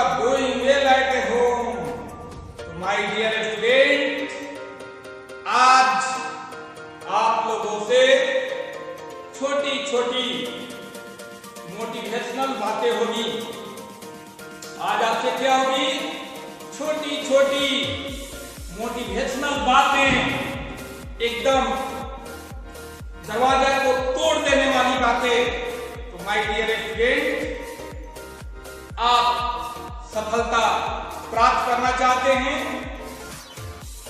are doing well at home. तो my dear student, आज आप लोगों से छोटी छोटी मोटिवेशनल बातें होगी। आज आपसे क्या होगी? छोटी छोटी मोटिवेशनल बातें, एकदम दरवाजा को तोड़ देने वाली बातें। तो माय डियर स्टूडेंट, आप सफलता प्राप्त करना चाहते हैं,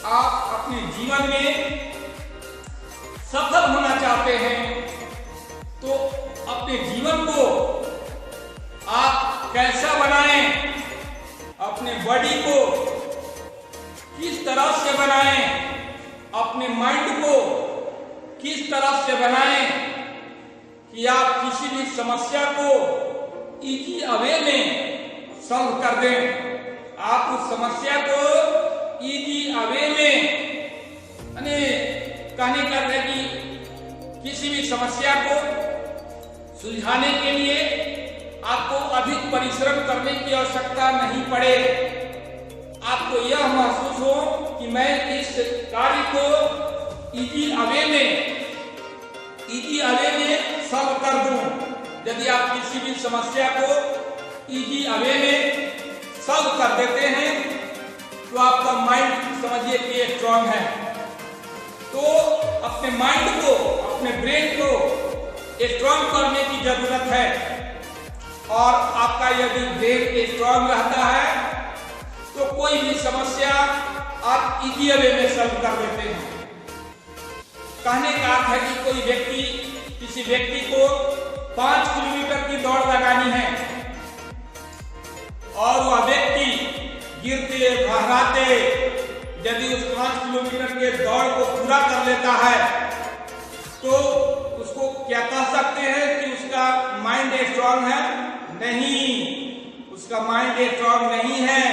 आप अपने जीवन में सफल होना चाहते हैं, तो अपने जीवन को आप कैसा बनाएं, अपने बॉडी को किस तरह से बनाएं, अपने माइंड को किस तरह से बनाएं कि आप किसी भी समस्या को इजी वे में सॉल्व कर दें। आप उस समस्या को इजी वे में, कहने का है कि किसी भी समस्या को सुलझाने के लिए आपको अधिक परिश्रम करने की आवश्यकता नहीं पड़े। आपको यह महसूस हो कि मैं इस कार्य को इजी वे में सॉल्व कर दूं। यदि आप किसी भी समस्या को इजी वे में सॉल्व कर देते हैं तो आपका माइंड समझिए कि स्ट्रांग है। तो अपने माइंड को, अपने ब्रेन को स्ट्रांग करने की जरूरत है। और आपका यदि ब्रेन स्ट्रांग रहता है तो कोई भी समस्या आप इजी वे में सॉल्व कर देते हैं। कहने का अर्थ है कि कोई व्यक्ति, किसी व्यक्ति को 5 किलोमीटर की दौड़ लगानी है और वह व्यक्ति गिरते घबराते यदि उस 5 किलोमीटर के दौड़ को पूरा कर लेता है तो उसको क्या कह सकते हैं कि उसका माइंड स्ट्रांग है? नहीं, उसका माइंड स्ट्रांग नहीं है।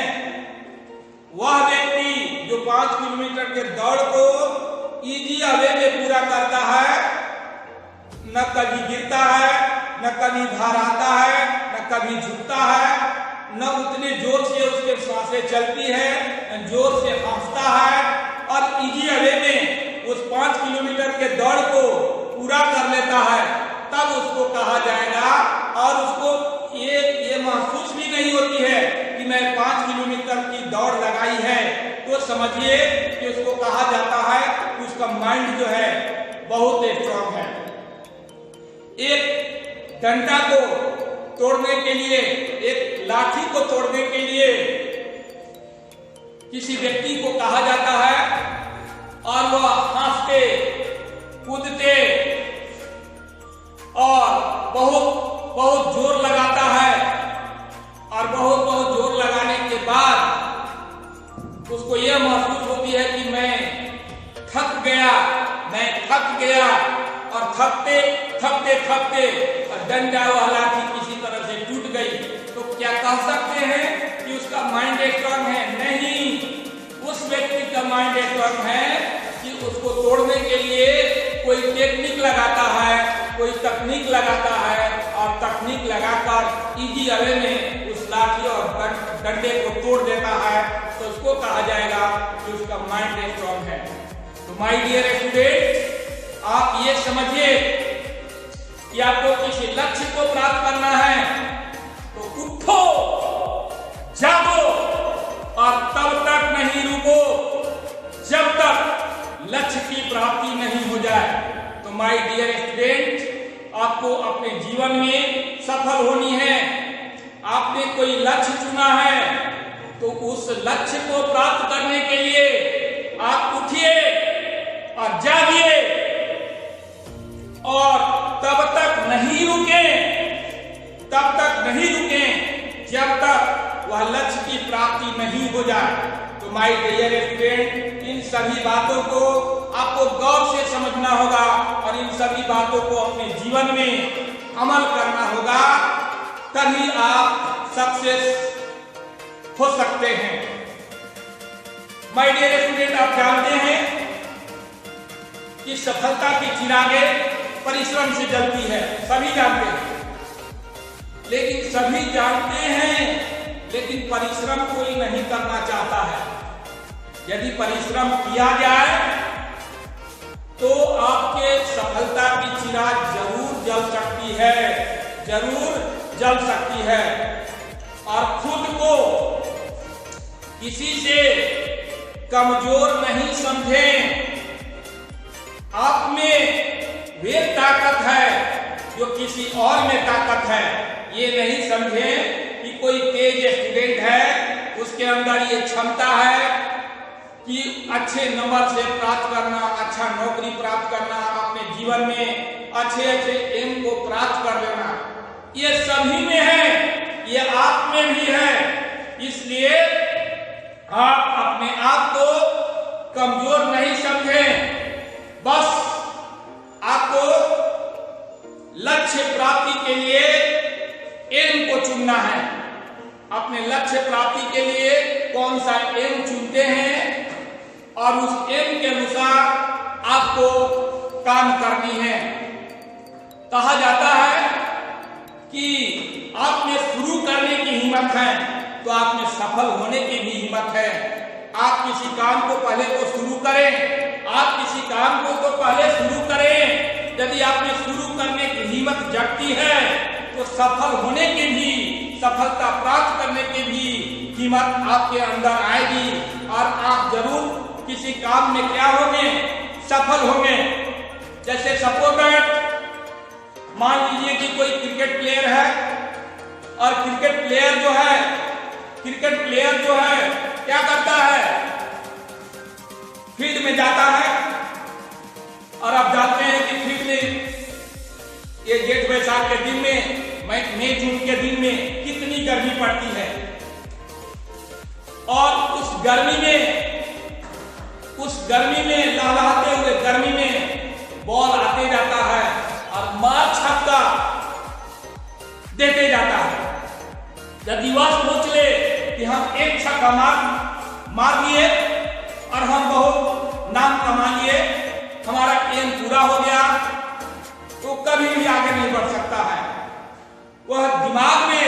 वह व्यक्ति जो 5 किलोमीटर के दौड़ को इजी वे में पूरा करता है, न कभी गिरता है, न कभी घबराता है, न कभी झुकता है, न उतने जोर से उसके सांसें चलती है, न जोर से हंसता है, और इजी वे में उस 5 किलोमीटर के दौड़ को पूरा कर लेता है, तब उसको कहा जाएगा। और उसको ये महसूस भी नहीं होती है कि मैं 5 किलोमीटर की दौड़ लगाई है, तो समझिए कि उसको कहा जाता है कि उसका माइंड जो है बहुत स्ट्रांग है। एक डंडा को तोड़ने के लिए, एक लाठी को तोड़ने के लिए किसी व्यक्ति को कहा जाता है और वह हंसते कूदते और बहुत बहुत जोर लगाता है, और बहुत बहुत जोर लगाने के बाद उसको यह महसूस होती है कि मैं थक गया, और थकते और डंडा व लाठी किसी तरह से टूट गई। तो क्या कह सकते हैं कि उसका माइंड स्ट्रांग है? नहीं, उस व्यक्ति का माइंड स्ट्रांग है कि उसको तोड़ने के लिए कोई टेक्निक लगाता है, कोई तकनीक लगाता है, और तकनीक लगाकर इजी वे में उस लाठी और डंडे को तोड़ देता है, तो उसको कहा जाएगा कि उसका माइंड स्ट्रांग है। तो माय डियर स्टूडेंट, आप ये समझिए कि आपको किसी लक्ष्य को प्राप्त करना है तो उठो, जागो, और तब तक नहीं रुको जब तक लक्ष्य की प्राप्ति नहीं हो जाए। तो माय डियर स्टूडेंट, आपको अपने जीवन में सफल होनी है। आपने कोई लक्ष्य चुना है तो उस लक्ष्य को प्राप्त करने के लिए आप उठिए और जागिए, और तब तक नहीं रुके जब तक वह लक्ष्य की प्राप्ति नहीं हो जाए। तो माय डियर स्टूडेंट, इन सभी बातों को आपको गौर से समझना होगा और इन सभी बातों को अपने जीवन में अमल करना होगा, तभी आप सक्सेस हो सकते हैं। माय डियर स्टूडेंट, आप जानते हैं कि सफलता की चिरागे परिश्रम से जलती है, सभी जानते हैं। लेकिन लेकिन परिश्रम कोई नहीं करना चाहता है। यदि परिश्रम किया जाए तो आपके सफलता की चिराग जरूर जल सकती है, जरूर जल सकती है। और खुद को किसी से कमजोर नहीं समझें। आप में वे ताकत है जो किसी और में ताकत है। ये नहीं समझें कि कोई तेज स्टूडेंट है, उसके अंदर ये क्षमता है कि अच्छे नंबर से प्राप्त करना, अच्छा नौकरी प्राप्त करना, अपने जीवन में अच्छे अच्छे एम को प्राप्त कर लेना। ये सभी में है, ये आप में भी है। इसलिए आप अपने आप को कमजोर नहीं समझें। बस आपको लक्ष्य प्राप्ति के लिए एम को चुनना है। अपने लक्ष्य प्राप्ति के लिए कौन सा एम चुनते हैं और उस एम के अनुसार आपको काम करनी है। कहा जाता है कि आप में शुरू करने की हिम्मत है तो आप में सफल होने की भी हिम्मत है। आप किसी काम को पहले तो शुरू करें, आप किसी काम को तो पहले शुरू करें। यदि आप में शुरू करने की हिम्मत जगती है तो सफल होने की भी, सफलता प्राप्त करने की भी हिम्मत आपके अंदर आएगी और आप जरूर किसी काम में क्या होंगे, सफल होंगे। जैसे सपोज मान लीजिए कि कोई क्रिकेट प्लेयर है और क्रिकेट प्लेयर जो है क्या करता है, फील्ड में जाता है। और आप जानते हैं कि फील्ड में ये जेठ बैसाख के दिन में, मई जून के दिन में कितनी गर्मी पड़ती है। और उस गर्मी में लहलहाते हुए गर्मी में बॉल आते जाता है और मार छक्का देते जाता है। यदि वह सोच ले कि हम एक छक्का मार लिए और हम बहुत नाम कमा लिए, हमारा एम पूरा हो गया, तो कभी भी आगे नहीं बढ़ सकता है। वह दिमाग में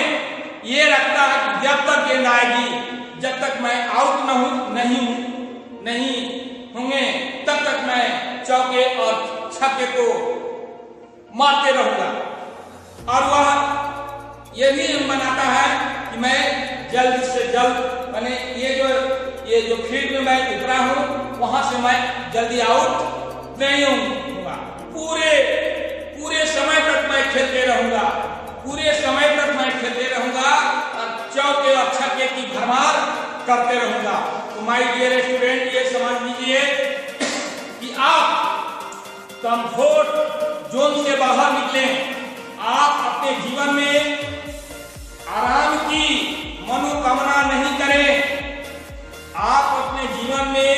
ये रखता है कि जब तक गेंद आएगी, जब तक मैं आउट नहीं होंगे, तब तक मैं चौके और छक्के को मारते रहूंगा। और वह ये भी बनाता है कि मैं जल्द से जल्द मैंने ये जो फील्ड में मैं उतरा हूं वहां से मैं जल्दी आउट नहीं होऊंगा। पूरे समय तक मैं खेलते रहूंगा, पूरे समय तक मैं खेलते रहूंगा और चौके और छक्के की भरमार करते रहूंगा। तो माय डियर स्टूडेंट, ये समझ लीजिए कि आप कंफर्ट जोन से बाहर निकलें। आप अपने जीवन में आराम की मनोकामना नहीं करें। आप अपने जीवन में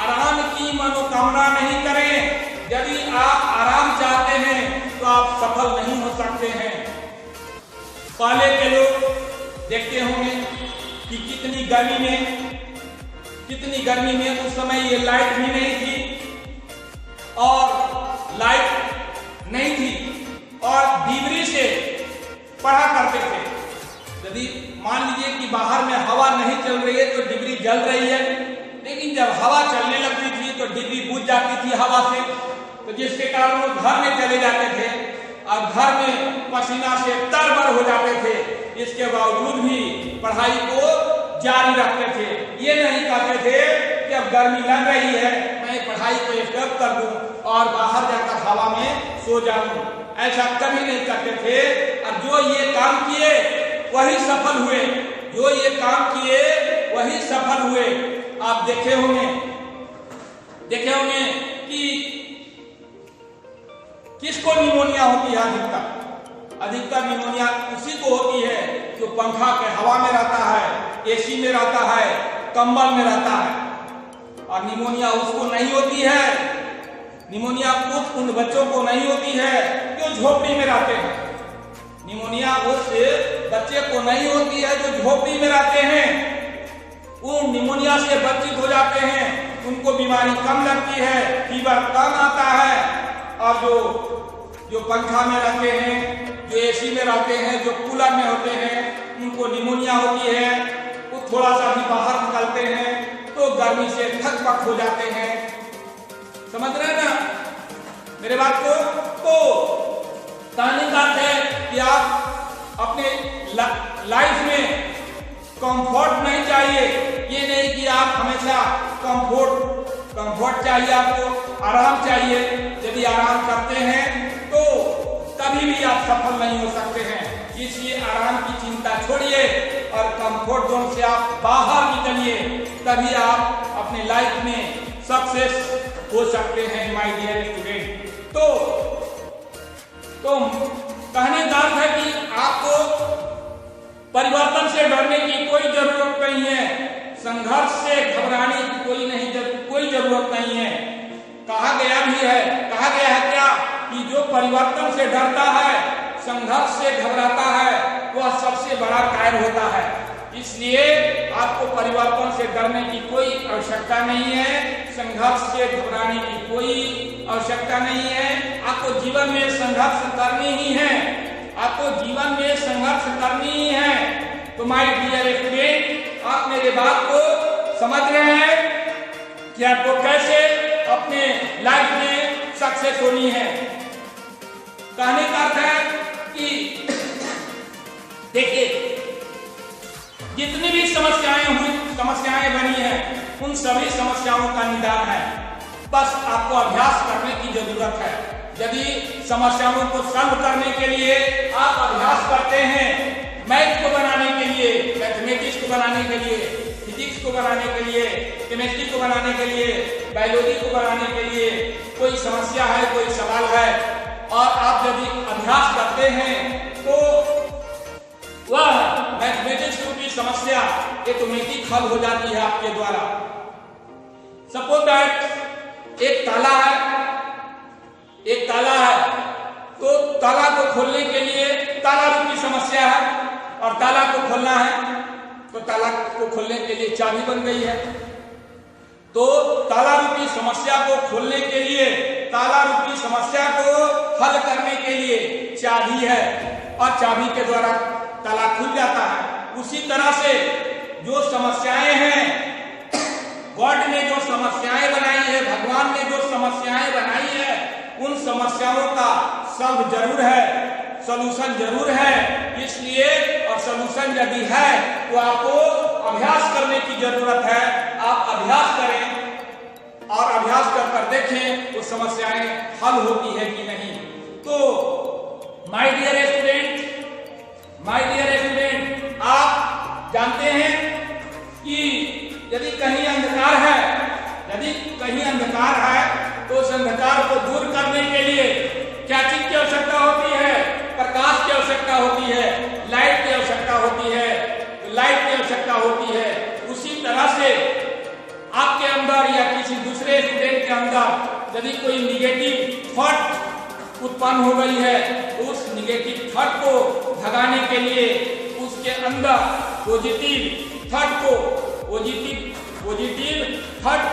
आराम की मनोकामना नहीं करें। यदि आप आराम चाहते हैं तो आप सफल नहीं हो सकते हैं। पहले के लोग देखते होंगे कि कितनी गर्मी में उस समय ये लाइट भी नहीं थी और लाइट नहीं थी और डिबरी से पढ़ा करते थे। यदि मान लीजिए कि बाहर में हवा नहीं चल रही है तो डिबरी जल रही है, लेकिन जब हवा चलने लगती थी तो डिबरी बुझ जाती थी हवा से, तो जिसके कारण वो घर में चले जाते थे और घर में पसीना से तरबतर हो जाते थे। इसके बावजूद भी पढ़ाई को जारी रखते थे। ये नहीं कहते थे कि अब गर्मी लग रही है मैं पढ़ाई को स्टॉप कर दूं और बाहर जाकर हवा में सो जाऊं। ऐसा कभी नहीं करते थे। और जो ये काम किए वही सफल हुए, जो ये काम किए वही सफल हुए। आप देखे होंगे कि किसको निमोनिया होती है अधिकतर निमोनिया उसी को होती है जो पंखा के हवा में रहता है, एसी में रहता है, कंबल में रहता है। और निमोनिया उसको नहीं होती है, निमोनिया उन बच्चों को नहीं होती है जो झोपड़ी में रहते हैं। निमोनिया उस बच्चे को नहीं होती है जो झोपड़ी में रहते हैं। वो निमोनिया से बंचित हो जाते हैं, उनको बीमारी कम लगती है, फीवर कम आता है। और जो पंखा में रहते हैं, जो एसी में रहते हैं, जो कूलर में होते हैं, उनको निमोनिया होती है थोड़ा सा भी बाहर निकलते हैं तो गर्मी से थक हो जाते हैं। समझ रहे हैं ना मेरे बात को? तो कहने का अर्थ है कि आप अपने लाइफ में कंफर्ट नहीं चाहिए। ये नहीं कि आप हमेशा कंफर्ट चाहिए, आपको आराम चाहिए। यदि आराम करते हैं तो कभी भी आप सफल नहीं हो सकते हैं। इसलिए आराम की चिंता छोड़िए और कंफर्ट जोन से आप बाहर निकलिए, तभी आप अपने लाइफ में सक्सेस हो सकते हैं माय डियर स्टूडेंट। तो कहने का अर्थ है कि आपको परिवर्तन से डरने की कोई जरूरत नहीं है, संघर्ष से घबराने की कोई जरूरत नहीं है। कहा गया है क्या कि जो परिवर्तन से डरता है, संघर्ष से घबराता है, वह सबसे बड़ा कायर होता है। इसलिए आपको परिवर्तन से डरने की कोई आवश्यकता नहीं है, संघर्ष से घबराने की कोई आवश्यकता नहीं है। आपको जीवन में संघर्ष करनी ही है, आपको जीवन में संघर्ष करनी ही है। तो माय डियर स्टूडेंट, आप मेरे बात को समझ रहे हैं कि आपको कैसे अपने लाइफ में सक्सेस होनी है। कहने का अर्थ है कि देखिए, जितनी भी समस्याएं बनी हैं, उन सभी समस्याओं का निदान है। बस आपको अभ्यास करने की जरूरत है। यदि समस्याओं को सॉल्व करने के लिए आप अभ्यास करते हैं, मैथ को बनाने के लिए, मैथमेटिक्स को बनाने के लिए, फिजिक्स को बनाने के लिए, केमिस्ट्री को बनाने के लिए, बायोलॉजी को बनाने के लिए, कोई समस्या है, कोई सवाल है, और आप यदि अभ्यास करते हैं तो वह मैथमेटिक्स रूपी समस्या ऑटोमेटिक हल हो जाती है आपके द्वारा। सपोज दैट एक ताला है, तो ताला को खोलने के लिए ताला रूपी समस्या है और ताला को खोलना है, तो ताला को खोलने के लिए चाबी बन गई है। तो ताला रूपी समस्या को खोलने के लिए, ताला रूपी समस्या को हल करने के लिए चाबी है और चाबी के द्वारा ताला खुल जाता है। उसी तरह से जो समस्याएं हैं, गॉड ने जो समस्याएं बनाई है, भगवान ने जो समस्याएं बनाई है, उन समस्याओं का सॉल्व जरूर है, सॉल्यूशन जरूर है। इसलिए और सॉल्यूशन यदि है तो आपको अभ्यास करने की जरूरत है। आप अभ्यास करें और अभ्यास कर देखें वो समस्याएं हल होती है कि नहीं। तो माय डियर स्टूडेंट, आप जानते हैं कि यदि कहीं अंधकार है तो उस अंधकार को दूर करने के लिए क्या चीज की आवश्यकता होती है? प्रकाश की आवश्यकता होती है, लाइट की आवश्यकता होती है। उसी तरह से आपके अंदर या किसी दूसरे स्टूडेंट के अंदर यदि कोई निगेटिव थॉट उत्पन्न हो गई है, तो उस निगेटिव थॉट को भगाने के लिए उसके अंदर पॉजिटिव थॉट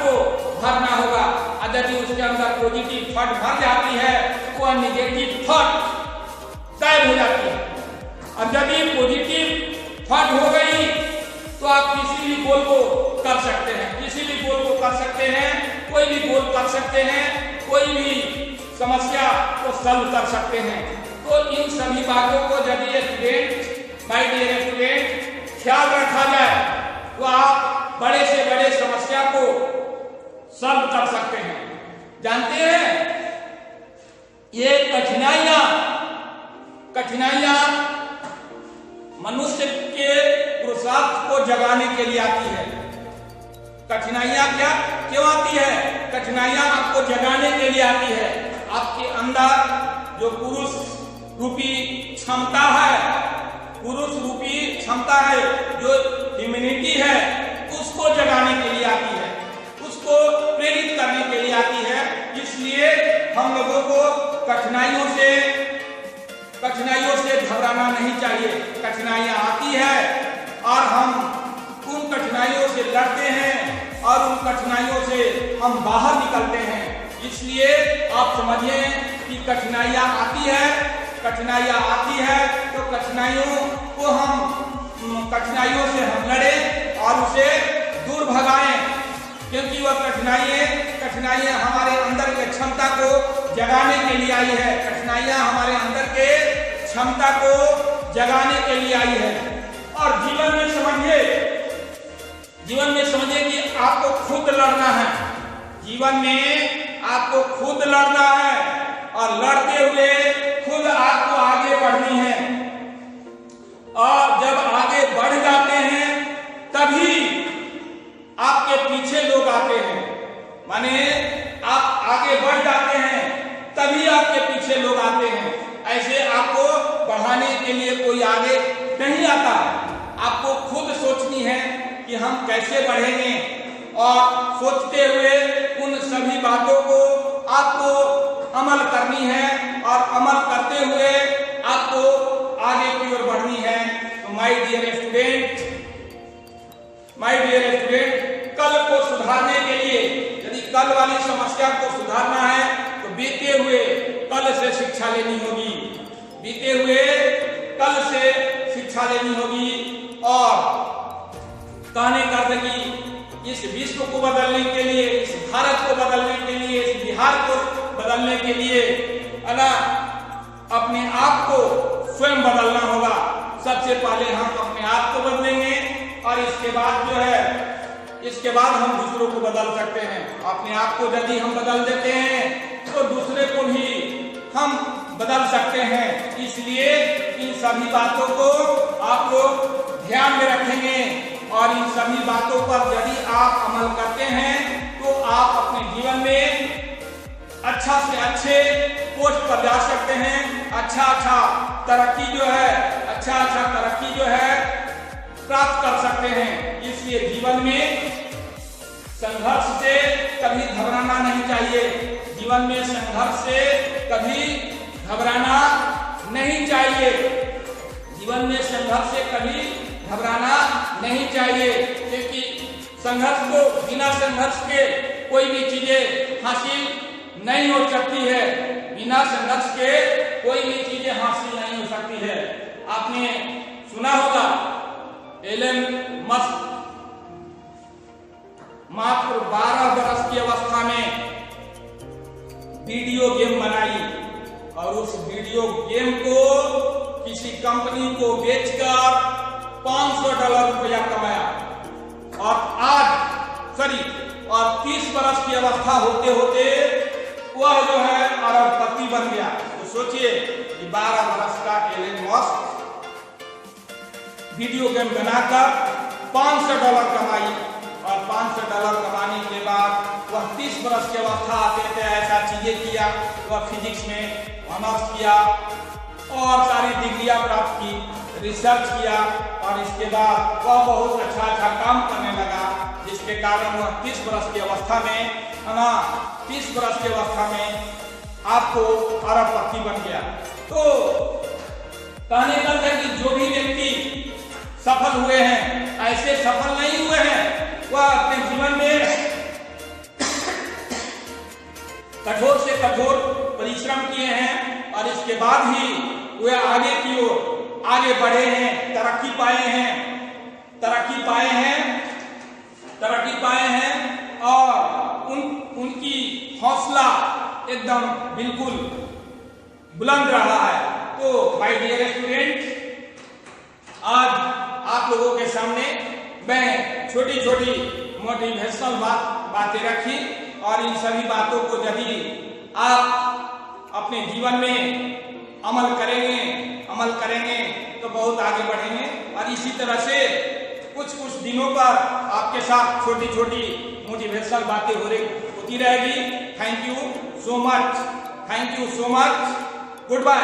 को भरना होगा। और यदि उसके अंदर पॉजिटिव थॉट भर जाती है तो वह निगेटिव थॉट गायब हो जाती है। और यदि पॉजिटिव थॉट हो गई तो आप किसी भी गोल को कर सकते हैं, कोई भी गोल कर सकते हैं, कोई भी समस्या को सॉल्व कर सकते हैं। तो इन सभी बातों को यदि माय डियर स्टूडेंट ख्याल रखा जाए तो आप बड़े से बड़े समस्या को सॉल्व कर सकते हैं। जानते हैं, ये कठिनाइयां मनुष्य के पुरुषार्थ को जगाने के लिए आती है। कठिनाइयां क्यों आती है? कठिनाइयां आपको जगाने के लिए आती है। आपके अंदर जो पुरुष रूपी क्षमता है, जो ह्यूमैनिटी है, उसको जगाने के लिए आती है, उसको प्रेरित करने के लिए आती है। इसलिए हम लोगों को कठिनाइयों से घबराना नहीं चाहिए। कठिनाइयां आती है और हम उन कठिनाइयों से लड़ते हैं और उन कठिनाइयों से हम बाहर निकलते हैं। इसलिए आप समझिए कि कठिनाइयां आती है तो कठिनाइयों से हम लड़े और कठिनाइयां हमारे अंदर के क्षमता को जगाने के लिए आई है। कठिनाइयां हमारे अंदर के क्षमता को जगाने के लिए आई है। और जीवन में समझिए कि आपको खुद लड़ना है। जीवन में आपको खुद लड़ना है और लड़ते हुए खुद आपको आगे बढ़नी है। और जब आगे बढ़ जाते हैं तभी आपके पीछे लोग आते हैं। माने आप आगे बढ़ जाते हैं तभी आपके पीछे लोग आते हैं। ऐसे आपको बढ़ाने के लिए कोई आगे नहीं आता। आपको खुद सोचनी है कि हम कैसे बढ़ेंगे और सोचते हुए उन सभी बातों को आपको अमल करनी है और अमल करते हुए आपको आगे की ओर बढ़नी है। तो माय डियर स्टूडेंट, कल को सुधारने के लिए, यदि कल वाली समस्या को सुधारना है तो बीते हुए कल से शिक्षा लेनी होगी। बीते हुए कल से शिक्षा लेनी होगी और कहने का कि इस विश्व को बदलने के लिए, इस भारत को बदलने के लिए, इस बिहार को बदलने के लिए अपने आप को स्वयं बदलना होगा। सबसे पहले हम अपने आप को बदलेंगे और इसके बाद हम दूसरों को बदल सकते हैं। अपने आप को यदि हम बदल देते हैं तो दूसरे को भी हम बदल सकते हैं। इसलिए इन सभी बातों को आप लोग ध्यान में रखेंगे और इन सभी बातों पर यदि आप अमल करते हैं तो आप अपने जीवन में अच्छा से अच्छे पोस्ट पर जा सकते हैं। अच्छा तरक्की जो है प्राप्त कर सकते हैं। इसलिए जीवन में संघर्ष से कभी घबराना नहीं चाहिए। जीवन में संघर्ष से कभी घबराना नहीं चाहिए। जीवन में संघर्ष से कभी घबराना नहीं चाहिए, क्योंकि बिना संघर्ष के कोई भी चीजें हासिल नहीं हो सकती है। बिना संघर्ष के कोई भी चीजें हासिल नहीं हो सकती है। आपने सुना होगा एलन मस्क मात्र 12 वर्ष की अवस्था में वीडियो गेम बनाई और उस वीडियो गेम को किसी कंपनी को बेचकर $500 रुपया कमाया और 30 वर्ष की अवस्था होते होते वह जो है अरबपति बन गया। तो सोचिए कि 12 वर्ष का एलन मस्क वीडियो गेम बनाकर $500 कमाई और $500 कमाने के बाद वह 30 वर्ष की अवस्था आते थे ऐसा चीजें किया। वह फिजिक्स में ऑनर्स किया और सारी डिग्रियां प्राप्त की, रिसर्च किया और इसके बाद वह बहुत अच्छा काम करने लगा, जिसके कारण वह 30 वर्ष की अवस्था में आपको अरबपति बन गया। तो कहने का है कि जो भी व्यक्ति सफल हुए हैं ऐसे सफल नहीं हुए हैं। वह अपने जीवन में कठोर से कठोर परिश्रम किए हैं और इसके बाद ही वे आगे की ओर आगे बढ़े हैं, तरक्की पाए हैं और उनकी हौसला एकदम बिल्कुल बुलंद रहा है। तो माय डियर स्टूडेंट, आज आप लोगों के सामने मैं छोटी छोटी मोटिवेशनल बातें रखी और इन सभी बातों को यदि आप अपने जीवन में अमल करेंगे तो बहुत आगे बढ़ेंगे। और इसी तरह से कुछ दिनों पर आपके साथ छोटी छोटी मोटिवेशनल बातें होती रहेगी। Thank you so much. Good bye.